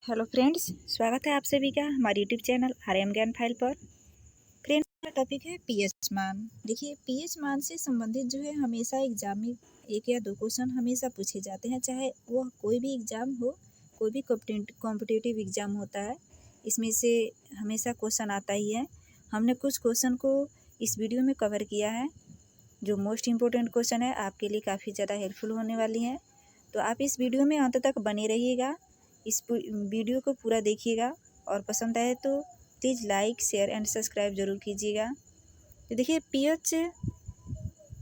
Hello friends, स्वागत है आप सभी का हमारे यूट्यूब चैनल आर्यन ज्ञान फाइल पर। फ्रेंड्स, का टॉपिक है पीएच मान। देखिए, पीएच मान से संबंधित जो है हमेशा एग्जाम में एक या दो क्वेश्चन हमेशा पूछे जाते हैं, चाहे वो कोई भी एग्ज़ाम हो, कोई भी कॉम्पिटिटिव एग्ज़ाम होता है, इसमें से हमेशा क्वेश्चन आता ही है। हमने कुछ क्वेश्चन को इस वीडियो में कवर किया है, जो मोस्ट इम्पोर्टेंट क्वेश्चन है, आपके लिए काफ़ी ज़्यादा हेल्पफुल होने वाली हैं। तो आप इस वीडियो में अंत तक बने रहिएगा, इस वीडियो को पूरा देखिएगा और पसंद आए तो please like, share and subscribe ज़रूर कीजिएगा। तो देखिए, पीएच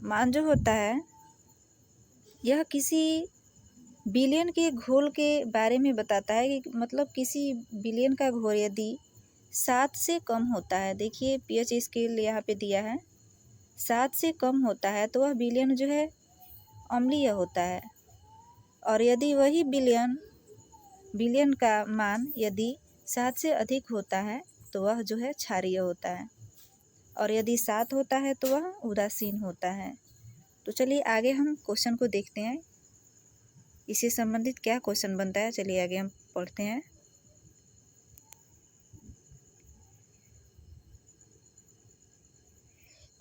मान जो होता है, यह किसी बिलियन के घोल के बारे में बताता है कि मतलब किसी बिलियन का घोल यदि 7 से कम होता है, देखिए पीएच स्केल यहाँ पे दिया है, 7 से कम होता है तो वह बिलियन जो है अम्लीय होता है। और यदि वही बिलियन का मान यदि 7 से अधिक होता है तो वह जो है क्षारीय होता है, और यदि 7 होता है तो वह उदासीन होता है। तो चलिए आगे हम क्वेश्चन को देखते हैं, इससे संबंधित क्या क्वेश्चन बनता है। चलिए आगे हम पढ़ते हैं।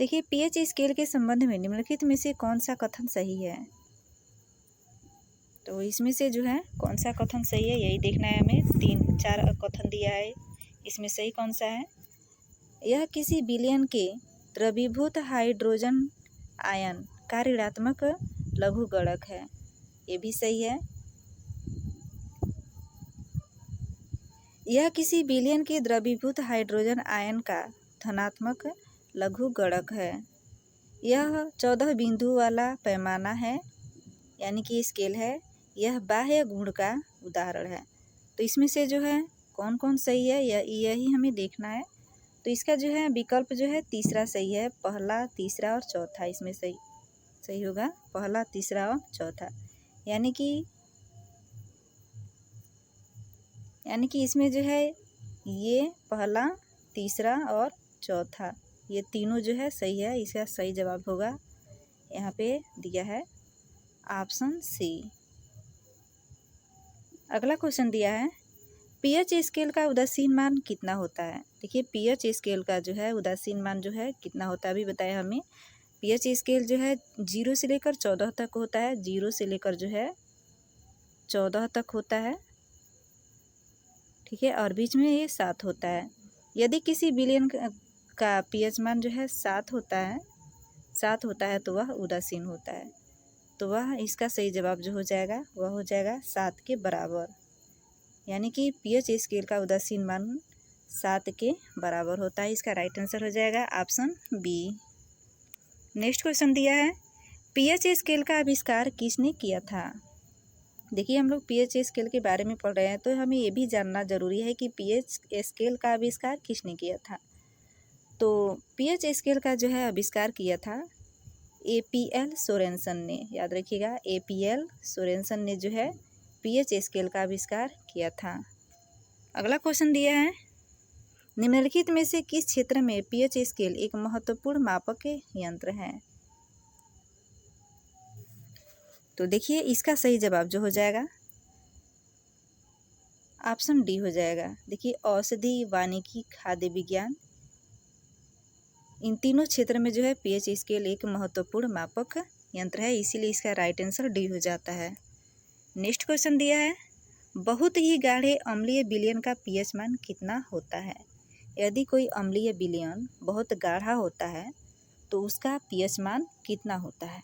देखिए, पीएच स्केल के संबंध में निम्नलिखित में से कौन सा कथन सही है। तो इसमें से जो है कौन सा कथन सही है, यही देखना है हमें। 3-4 कथन दिया है, इसमें सही कौन सा है। यह किसी बिलियन के द्रवीभूत हाइड्रोजन आयन का ऋणात्मक लघुगणक है, ये भी सही है। यह किसी बिलियन के द्रवीभूत हाइड्रोजन आयन का धनात्मक लघुगणक है। यह 14 बिंदु वाला पैमाना है, यानी कि स्केल है। यह बाह्य गुण का उदाहरण है। तो इसमें से जो है कौन कौन सही है, यही हमें देखना है। तो इसका जो है विकल्प जो है तीसरा सही है, पहला, तीसरा और चौथा इसमें सही होगा, पहला, तीसरा और चौथा। यानी कि इसमें जो है ये पहला, तीसरा और चौथा, ये तीनों जो है सही है। इसका सही जवाब होगा, यहाँ पे दिया है ऑप्शन सी। अगला क्वेश्चन दिया है, पीएच स्केल का उदासीन मान कितना होता है। देखिए, पीएच स्केल का जो है उदासीन मान जो है कितना होता है, अभी बताया हमें। पीएच स्केल जो है 0 से लेकर 14 तक होता है, 0 से लेकर जो है 14 तक होता है, ठीक है, और बीच में ये 7 होता है। यदि किसी बिलियन का पीएच मान जो है 7 होता है तो वह उदासीन होता है। तो वह इसका सही जवाब जो हो जाएगा वह हो जाएगा 7 के बराबर, यानी कि पीएच स्केल का उदासीन मान 7 के बराबर होता है। इसका राइट आंसर हो जाएगा ऑप्शन बी। नेक्स्ट क्वेश्चन दिया है, पीएच स्केल का आविष्कार किसने किया था। देखिए, हम लोग पीएच स्केल के बारे में पढ़ रहे हैं, तो हमें ये भी जानना जरूरी है कि पीएच स्केल का आविष्कार किसने किया था। तो पीएच स्केल का जो है आविष्कार किया था एपीएल सोरेनसन ने। याद रखिएगा, एपीएल सोरेनसन ने जो है पीएच स्केल का आविष्कार किया था। अगला क्वेश्चन दिया है, निम्नलिखित में से किस क्षेत्र में पीएच स्केल एक महत्वपूर्ण मापक यंत्र है। तो देखिए, इसका सही जवाब जो हो जाएगा ऑप्शन डी हो जाएगा। देखिए, औषधि, वानिकी, खाद्य विज्ञान, इन तीनों क्षेत्र में जो है पीएच स्केल एक महत्वपूर्ण मापक यंत्र है, इसीलिए इसका राइट आंसर डी हो जाता है। नेक्स्ट क्वेश्चन दिया है, बहुत ही गाढ़े अम्लीय विलयन का पीएच मान कितना होता है। यदि कोई अम्लीय विलयन बहुत गाढ़ा होता है तो उसका पीएच मान कितना होता है।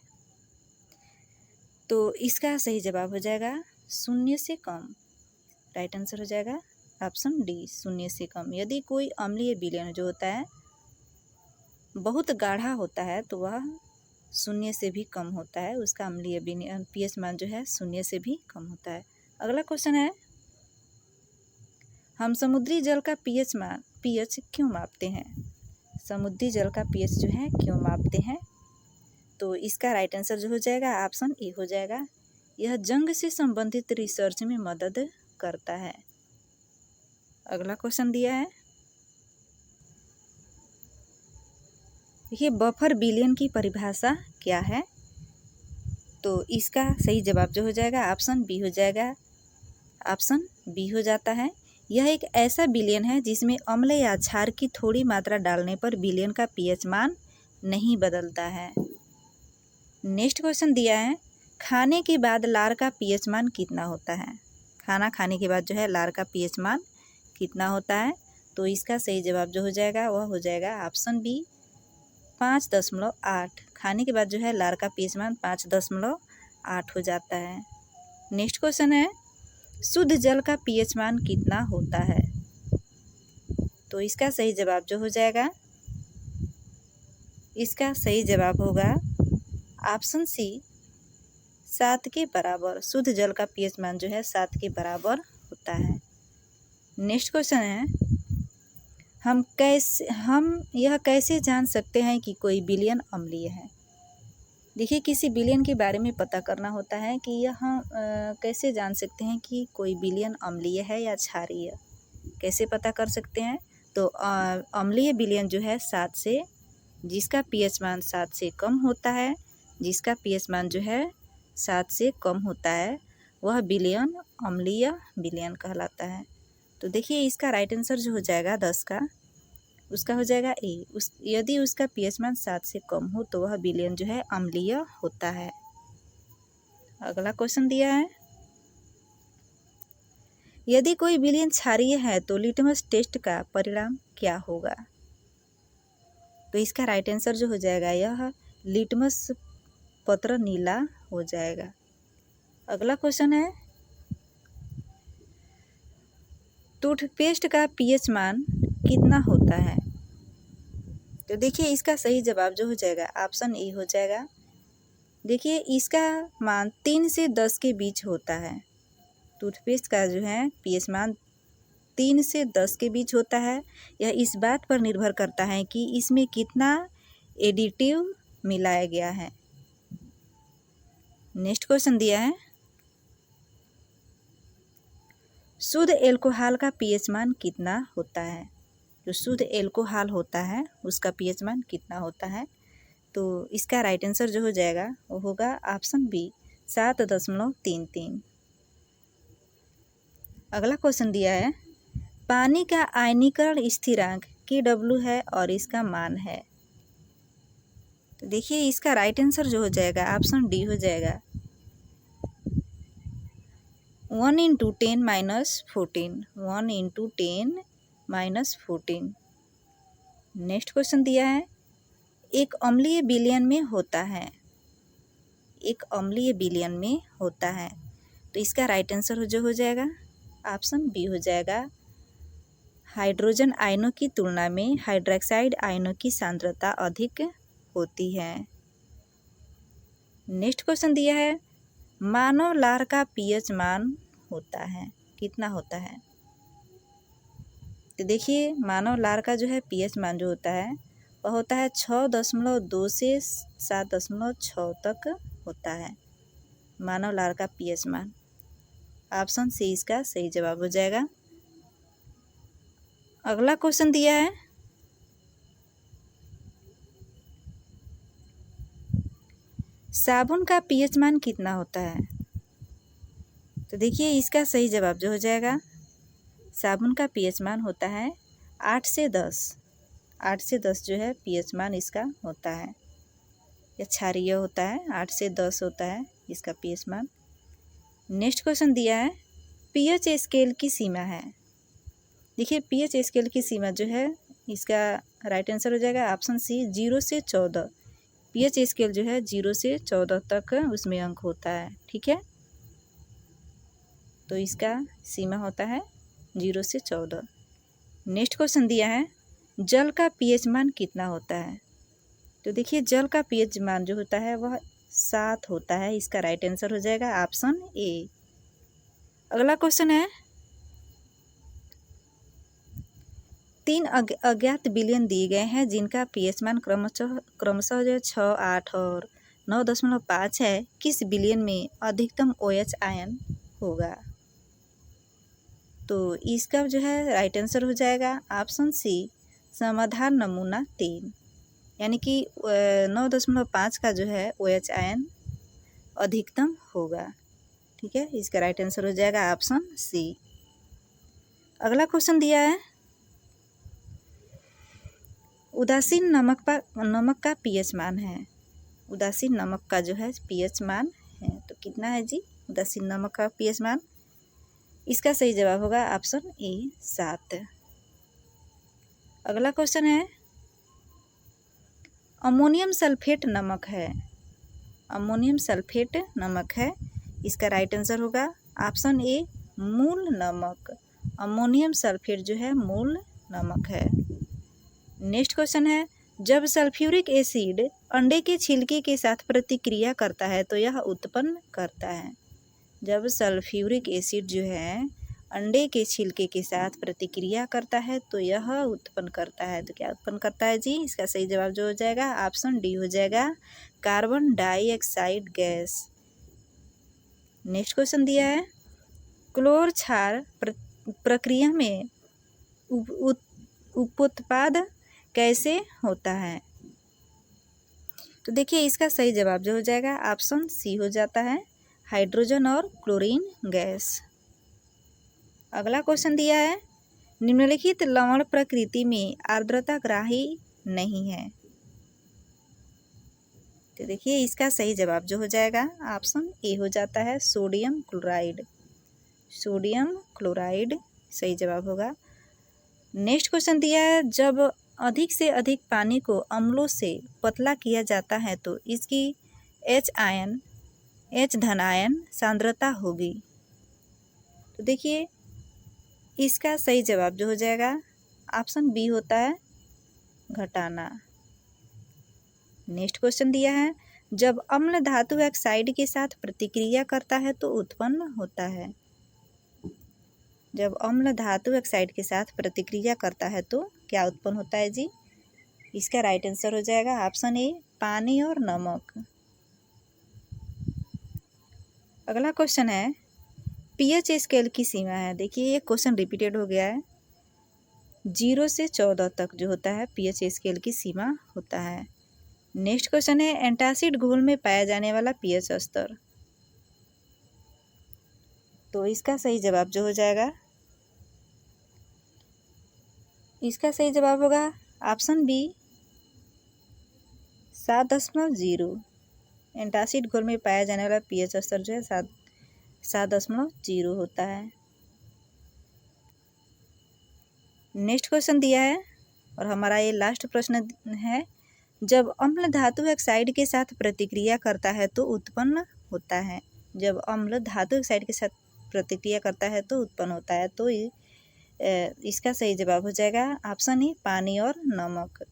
तो इसका सही जवाब हो जाएगा 0 से कम। राइट आंसर हो जाएगा ऑप्शन डी, 0 से कम। यदि कोई अम्लीय विलयन जो होता है बहुत गाढ़ा होता है तो वह 0 से भी कम होता है, उसका अम्लीय पीएच मान जो है 0 से भी कम होता है। अगला क्वेश्चन है, हम समुद्री जल का पीएच क्यों मापते हैं। समुद्री जल का पीएच जो है क्यों मापते हैं। तो इसका राइट आंसर जो हो जाएगा ऑप्शन ए हो जाएगा। यह जंग से संबंधित रिसर्च में मदद करता है। अगला क्वेश्चन दिया है, देखिए, बफर बिलियन की परिभाषा क्या है। तो इसका सही जवाब जो हो जाएगा ऑप्शन बी हो जाएगा, ऑप्शन बी हो जाता है। यह एक ऐसा विलयन है जिसमें अम्ल या क्षार की थोड़ी मात्रा डालने पर विलयन का पीएच मान नहीं बदलता है। नेक्स्ट क्वेश्चन दिया है, खाने के बाद लार का पीएच मान कितना होता है। खाना खाने के बाद जो है लार का पीएच मान कितना होता है। तो इसका सही जवाब जो हो जाएगा वह हो जाएगा ऑप्शन बी 5.8। खाने के बाद जो है लार का पीएच मान 5.8 हो जाता है। नेक्स्ट क्वेश्चन है, शुद्ध जल का पीएच मान कितना होता है। तो इसका सही जवाब जो हो जाएगा, इसका सही जवाब होगा ऑप्शन सी 7 के बराबर। शुद्ध जल का पीएच मान जो है 7 के बराबर होता है। नेक्स्ट क्वेश्चन है, हम यह कैसे जान सकते हैं कि कोई विलयन अम्लीय है। देखिए, किसी विलयन के बारे में पता करना होता है कि यह कैसे जान सकते हैं कि कोई विलयन अम्लीय है या क्षारीय। कैसे पता कर सकते हैं। तो अम्लीय विलयन जो है 7 से, जिसका पीएच मान 7 से कम होता है, जिसका पीएच मान जो है 7 से कम होता है, वह विलयन अम्लीय विलयन कहलाता है। तो देखिए, इसका राइट आंसर जो हो जाएगा 10 का, उसका हो जाएगा ए। यदि उसका पीएच मान 7 से कम हो तो वह विलयन जो है अम्लीय होता है। अगला क्वेश्चन दिया है, यदि कोई विलयन क्षारीय है तो लिटमस टेस्ट का परिणाम क्या होगा। तो इसका राइट आंसर जो हो जाएगा, यह लिटमस पत्र नीला हो जाएगा। अगला क्वेश्चन है, टूथपेस्ट का पीएच मान कितना होता है। तो देखिए, इसका सही जवाब जो हो जाएगा ऑप्शन ए हो जाएगा। देखिए, इसका मान 3 से 10 के बीच होता है। टूथपेस्ट का जो है पीएच मान 3 से 10 के बीच होता है। यह इस बात पर निर्भर करता है कि इसमें कितना एडिटिव मिलाया गया है। नेक्स्ट क्वेश्चन दिया है, शुद्ध एल्कोहल का पीएच मान कितना होता है। जो शुद्ध एल्कोहल होता है उसका पीएच मान कितना होता है। तो इसका राइट आंसर जो हो जाएगा वो होगा ऑप्शन बी 7.33। अगला क्वेश्चन दिया है, पानी का आयनीकरण स्थिरांक KW है और इसका मान है। तो देखिए, इसका राइट आंसर जो हो जाएगा ऑप्शन डी हो जाएगा 1 × 10 - 14। 1 × 10 - 14। नेक्स्ट क्वेश्चन दिया है, एक अम्लीय विलयन में होता है। एक अम्लीय विलयन में होता है। तो इसका राइट आंसर जो हो जाएगा ऑप्शन बी हो जाएगा, हाइड्रोजन आयनों की तुलना में हाइड्रोक्साइड आयनों की सांद्रता अधिक होती है। नेक्स्ट क्वेश्चन दिया है, मानव लार का पीएच मान होता है कितना होता है। तो देखिए, मानव लार का जो है पीएच मान जो होता है वह होता है 6.2 से 7.6 तक होता है। मानव लार का पीएच मान ऑप्शन सी इसका सही जवाब हो जाएगा। अगला क्वेश्चन दिया है, साबुन का पीएच मान कितना होता है। तो देखिए, इसका सही जवाब जो हो जाएगा, साबुन का पीएच मान होता है 8 से 10। 8 से 10 जो है पीएच मान इसका होता है। यह क्षारीय होता है। 8 से 10 होता है इसका पीएच मान। नेक्स्ट क्वेश्चन दिया है, पीएच स्केल की सीमा है। देखिए, पीएच स्केल की सीमा जो है इसका राइट आंसर हो जाएगा ऑप्शन सी 0 से 14। पीएच स्केल जो है 0 से 14 तक उसमें अंक होता है। ठीक है, तो इसका सीमा होता है 0 से 14। नेक्स्ट क्वेश्चन दिया है, जल का पीएच मान कितना होता है। तो देखिए, जल का पीएच मान जो होता है वह 7 होता है। इसका राइट आंसर हो जाएगा ऑप्शन ए। अगला क्वेश्चन है, 3 अज्ञात विलयन दिए गए हैं जिनका पीएच मान क्रमशः जो 6, 8 और 9.5 है। किस विलयन में अधिकतम OH आयन होगा। तो इसका जो है राइट आंसर हो जाएगा ऑप्शन सी समाधान नमूना 3, यानी कि 9.5 का जो है OH आयन अधिकतम होगा। ठीक है, इसका राइट आंसर हो जाएगा ऑप्शन सी। अगला क्वेश्चन दिया है उदासीन नमक का पीएच मान है। उदासीन नमक का जो है पीएच मान है तो कितना है जी उदासीन नमक का पीएच मान। इसका सही जवाब होगा ऑप्शन ए 7। अगला क्वेश्चन है अमोनियम सल्फेट नमक है। अमोनियम सल्फेट नमक है। इसका राइट आंसर होगा ऑप्शन ए मूल नमक। अमोनियम सल्फेट जो है मूल नमक है। नेक्स्ट क्वेश्चन है जब सल्फ्यूरिक एसिड अंडे के छिलके के साथ प्रतिक्रिया करता है तो यह उत्पन्न करता है। जब सल्फ्यूरिक एसिड जो है अंडे के छिलके के साथ प्रतिक्रिया करता है तो यह उत्पन्न करता है। तो क्या उत्पन्न करता है जी। इसका सही जवाब जो हो जाएगा ऑप्शन डी हो जाएगा carbon dioxide gas. Next question दिया है क्लोर क्षार प्रक्रिया में उपोत्पाद कैसे होता है। तो देखिए इसका सही जवाब जो हो जाएगा ऑप्शन सी हो जाता है हाइड्रोजन और क्लोरीन गैस। अगला क्वेश्चन दिया है निम्नलिखित लवण प्रकृति में आर्द्रता ग्राही नहीं है। तो देखिए इसका सही जवाब जो हो जाएगा ऑप्शन ए हो जाता है सोडियम क्लोराइड। सोडियम क्लोराइड सही जवाब होगा। नेक्स्ट क्वेश्चन दिया है जब अधिक से अधिक पानी को अम्लों से पतला किया जाता है तो इसकी H धन आयन सांद्रता होगी। तो देखिए इसका सही जवाब जो हो जाएगा ऑप्शन बी होता है घटाना। नेक्स्ट क्वेश्चन दिया है जब अम्ल धातु ऑक्साइड के साथ प्रतिक्रिया करता है तो उत्पन्न होता है। जब अम्ल धातु ऑक्साइड के साथ प्रतिक्रिया करता है तो क्या उत्पन्न होता है जी। इसका राइट आंसर हो जाएगा ऑप्शन ए पानी और नमक। अगला क्वेश्चन है पीएच स्केल की सीमा है। देखिए ये क्वेश्चन रिपीटेड हो गया है। 0 से 14 तक जो होता है पीएच स्केल की सीमा होता है। नेक्स्ट क्वेश्चन है एंटासिड घोल में पाया जाने वाला पीएच स्तर। तो इसका सही जवाब जो हो जाएगा इसका सही जवाब होगा ऑप्शन बी 7.0। एंटासिड घोल में पाया जाने वाला पीएच स्तर जो है 7.0 होता है। नेक्स्ट क्वेश्चन दिया है और हमारा ये लास्ट प्रश्न है जब अम्ल धातु ऑक्साइड के साथ प्रतिक्रिया करता है तो उत्पन्न होता है। जब अम्ल धातु ऑक्साइड के साथ प्रतिक्रिया करता है तो उत्पन्न होता है। तो इसका सही जवाब हो जाएगा ऑप्शन ए पानी और नमक।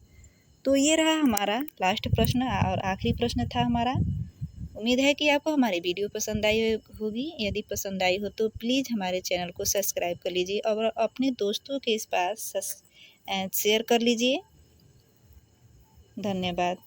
तो ये रहा हमारा लास्ट प्रश्न और आखिरी प्रश्न था हमारा। उम्मीद है कि आपको हमारी वीडियो पसंद आई होगी। यदि पसंद आई हो तो प्लीज़ हमारे चैनल को सब्सक्राइब कर लीजिए और अपने दोस्तों के पास शेयर कर लीजिए। धन्यवाद।